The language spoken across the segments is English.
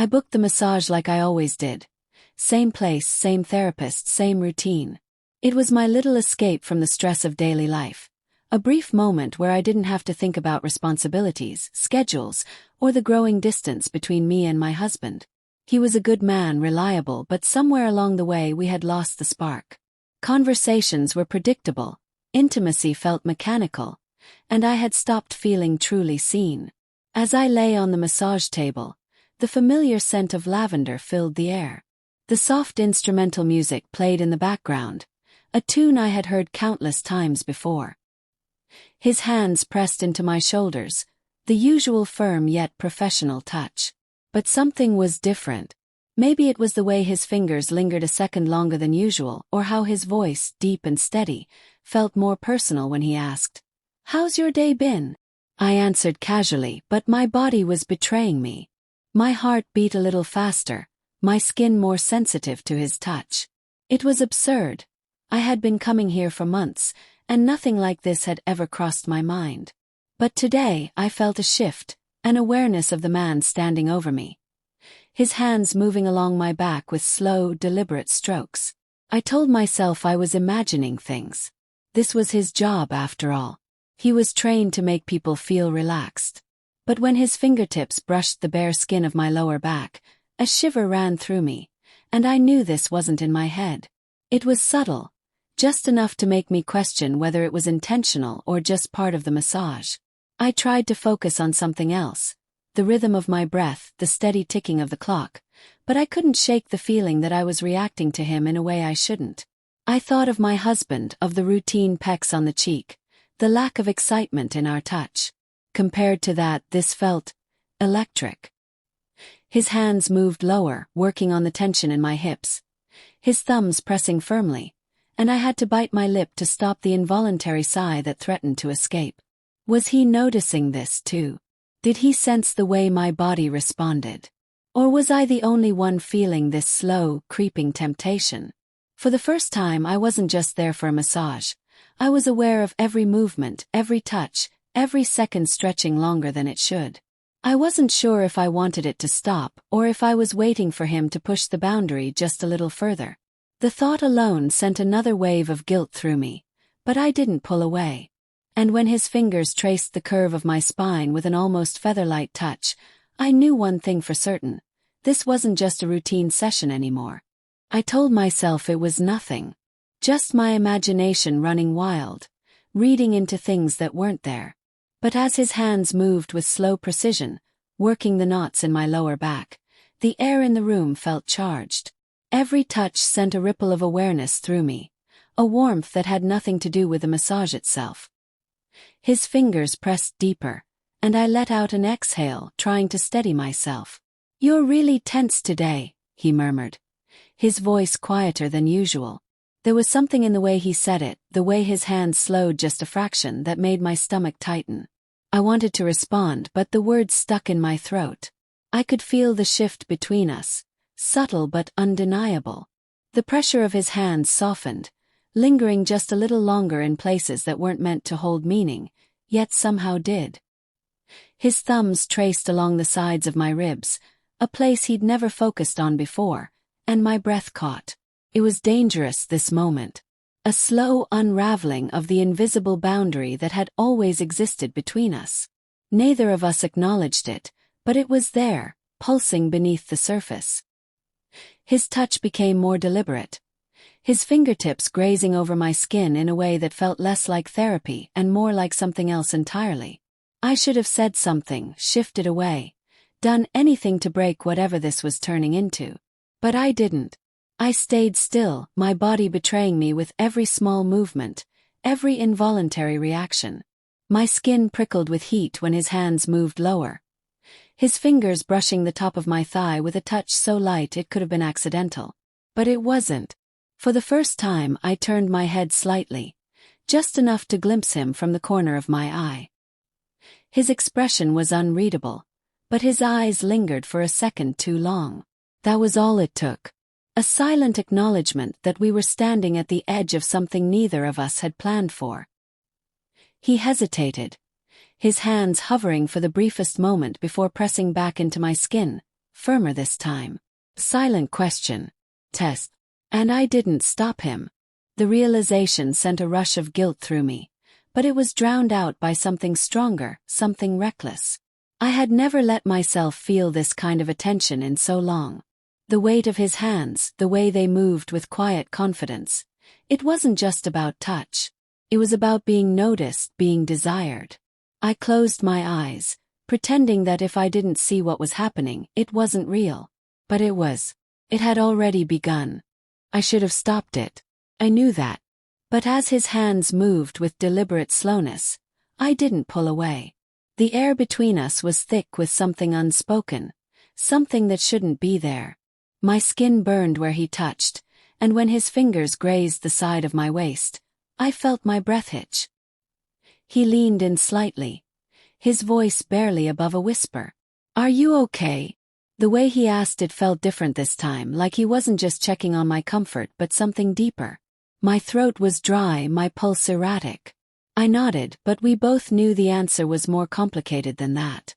I booked the massage like I always did. Same place, same therapist, same routine. It was my little escape from the stress of daily life. A brief moment where I didn't have to think about responsibilities, schedules, or the growing distance between me and my husband. He was a good man, reliable, but somewhere along the way we had lost the spark. Conversations were predictable, intimacy felt mechanical, and I had stopped feeling truly seen. As I lay on the massage table, the familiar scent of lavender filled the air. The soft instrumental music played in the background, a tune I had heard countless times before. His hands pressed into my shoulders, the usual firm yet professional touch. But something was different. Maybe it was the way his fingers lingered a second longer than usual, or how his voice, deep and steady, felt more personal when he asked, "How's your day been?" I answered casually, but my body was betraying me. My heart beat a little faster, my skin more sensitive to his touch. It was absurd. I had been coming here for months, and nothing like this had ever crossed my mind. But today I felt a shift, an awareness of the man standing over me. His hands moving along my back with slow, deliberate strokes. I told myself I was imagining things. This was his job after all. He was trained to make people feel relaxed. But when his fingertips brushed the bare skin of my lower back, a shiver ran through me, and I knew this wasn't in my head. It was subtle, just enough to make me question whether it was intentional or just part of the massage. I tried to focus on something else, the rhythm of my breath, the steady ticking of the clock, but I couldn't shake the feeling that I was reacting to him in a way I shouldn't. I thought of my husband, of the routine pecks on the cheek, the lack of excitement in our touch. Compared to that, this felt electric. His hands moved lower, working on the tension in my hips, his thumbs pressing firmly, and I had to bite my lip to stop the involuntary sigh that threatened to escape. Was he noticing this too? Did he sense the way my body responded? Or was I the only one feeling this slow, creeping temptation? For the first time, I wasn't just there for a massage. I was aware of every movement, every touch, every second stretching longer than it should. I wasn't sure if I wanted it to stop, or if I was waiting for him to push the boundary just a little further. The thought alone sent another wave of guilt through me, but I didn't pull away. And when his fingers traced the curve of my spine with an almost feather-light touch, I knew one thing for certain. This wasn't just a routine session anymore. I told myself it was nothing. Just my imagination running wild, reading into things that weren't there. But as his hands moved with slow precision, working the knots in my lower back, the air in the room felt charged. Every touch sent a ripple of awareness through me, a warmth that had nothing to do with the massage itself. His fingers pressed deeper, and I let out an exhale, trying to steady myself. "You're really tense today," he murmured, his voice quieter than usual. There was something in the way he said it, the way his hands slowed just a fraction, that made my stomach tighten. I wanted to respond, but the words stuck in my throat. I could feel the shift between us, subtle but undeniable. The pressure of his hands softened, lingering just a little longer in places that weren't meant to hold meaning, yet somehow did. His thumbs traced along the sides of my ribs, a place he'd never focused on before, and my breath caught. It was dangerous, this moment. A slow unraveling of the invisible boundary that had always existed between us. Neither of us acknowledged it, but it was there, pulsing beneath the surface. His touch became more deliberate, his fingertips grazing over my skin in a way that felt less like therapy and more like something else entirely. I should have said something, shifted away, done anything to break whatever this was turning into. But I didn't. I stayed still, my body betraying me with every small movement, every involuntary reaction. My skin prickled with heat when his hands moved lower, his fingers brushing the top of my thigh with a touch so light it could have been accidental. But it wasn't. For the first time, I turned my head slightly, just enough to glimpse him from the corner of my eye. His expression was unreadable, but his eyes lingered for a second too long. That was all it took. A silent acknowledgement that we were standing at the edge of something neither of us had planned for. He hesitated, his hands hovering for the briefest moment before pressing back into my skin, firmer this time. Silent question. Test. And I didn't stop him. The realization sent a rush of guilt through me, but it was drowned out by something stronger, something reckless. I had never let myself feel this kind of attention in so long. The weight of his hands, the way they moved with quiet confidence. It wasn't just about touch. It was about being noticed, being desired. I closed my eyes, pretending that if I didn't see what was happening, it wasn't real. But it was. It had already begun. I should have stopped it. I knew that. But as his hands moved with deliberate slowness, I didn't pull away. The air between us was thick with something unspoken, something that shouldn't be there. My skin burned where he touched, and when his fingers grazed the side of my waist, I felt my breath hitch. He leaned in slightly, his voice barely above a whisper. "Are you okay?" The way he asked it felt different this time, like he wasn't just checking on my comfort but something deeper. My throat was dry, my pulse erratic. I nodded, but we both knew the answer was more complicated than that.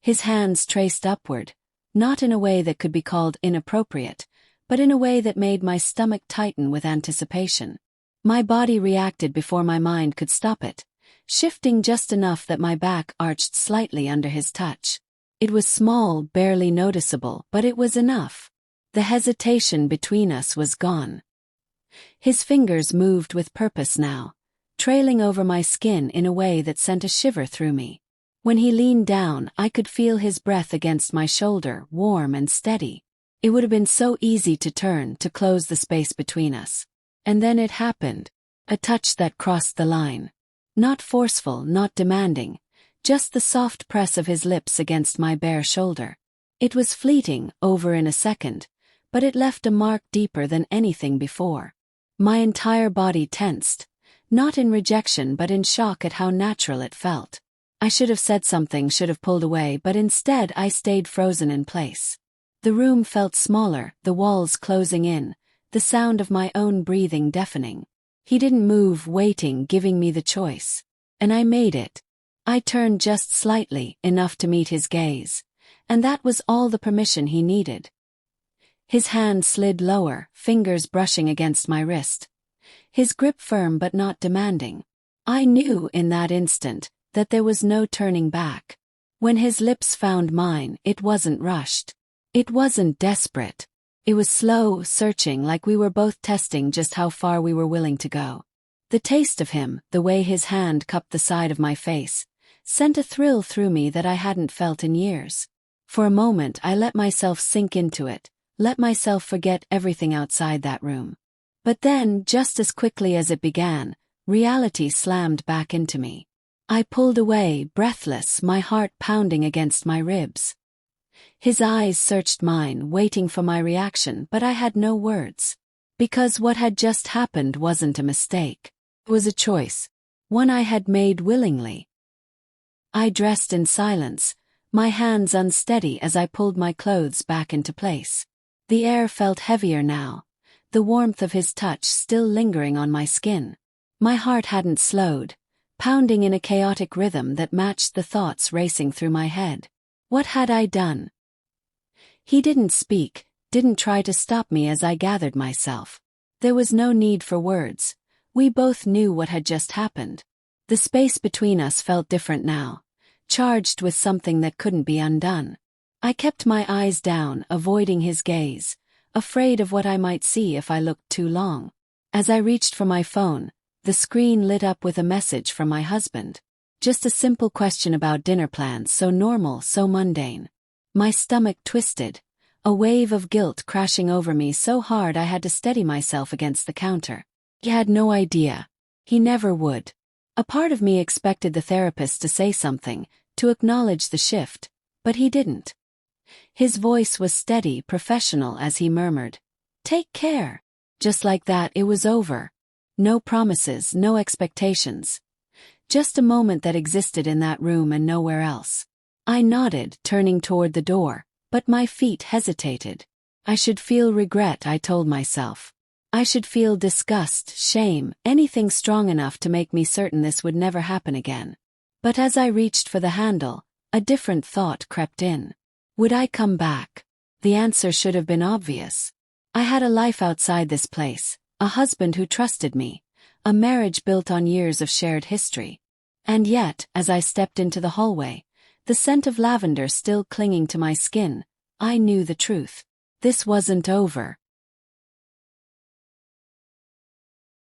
His hands traced upward, not in a way that could be called inappropriate, but in a way that made my stomach tighten with anticipation. My body reacted before my mind could stop it, shifting just enough that my back arched slightly under his touch. It was small, barely noticeable, but it was enough. The hesitation between us was gone. His fingers moved with purpose now, trailing over my skin in a way that sent a shiver through me. When he leaned down, I could feel his breath against my shoulder, warm and steady. It would have been so easy to turn, to close the space between us. And then it happened. A touch that crossed the line. Not forceful, not demanding, just the soft press of his lips against my bare shoulder. It was fleeting, over in a second, but it left a mark deeper than anything before. My entire body tensed, not in rejection but in shock at how natural it felt. I should have said something, should have pulled away, but instead I stayed frozen in place. The room felt smaller, the walls closing in, the sound of my own breathing deafening. He didn't move, waiting, giving me the choice. And I made it. I turned just slightly, enough to meet his gaze, and that was all the permission he needed. His hand slid lower, fingers brushing against my wrist. His grip firm but not demanding. I knew in that instant that there was no turning back. When his lips found mine, it wasn't rushed. It wasn't desperate. It was slow, searching, like we were both testing just how far we were willing to go. The taste of him, the way his hand cupped the side of my face, sent a thrill through me that I hadn't felt in years. For a moment I let myself sink into it, let myself forget everything outside that room. But then, just as quickly as it began, reality slammed back into me. I pulled away, breathless, my heart pounding against my ribs. His eyes searched mine, waiting for my reaction, but I had no words. Because what had just happened wasn't a mistake. It was a choice. One I had made willingly. I dressed in silence, my hands unsteady as I pulled my clothes back into place. The air felt heavier now, the warmth of his touch still lingering on my skin. My heart hadn't slowed, pounding in a chaotic rhythm that matched the thoughts racing through my head. What had I done? He didn't speak, didn't try to stop me as I gathered myself. There was no need for words. We both knew what had just happened. The space between us felt different now, charged with something that couldn't be undone. I kept my eyes down, avoiding his gaze, afraid of what I might see if I looked too long. As I reached for my phone, the screen lit up with a message from my husband. Just a simple question about dinner plans, so normal, so mundane. My stomach twisted, a wave of guilt crashing over me so hard I had to steady myself against the counter. He had no idea. He never would. A part of me expected the therapist to say something, to acknowledge the shift, but he didn't. His voice was steady, professional as he murmured, "Take care." Just like that, it was over. No promises, no expectations. Just a moment that existed in that room and nowhere else. I nodded, turning toward the door, but my feet hesitated. I should feel regret, I told myself. I should feel disgust, shame, anything strong enough to make me certain this would never happen again. But as I reached for the handle, a different thought crept in. Would I come back? The answer should have been obvious. I had a life outside this place, a husband who trusted me, a marriage built on years of shared history. And yet, as I stepped into the hallway, the scent of lavender still clinging to my skin, I knew the truth. This wasn't over.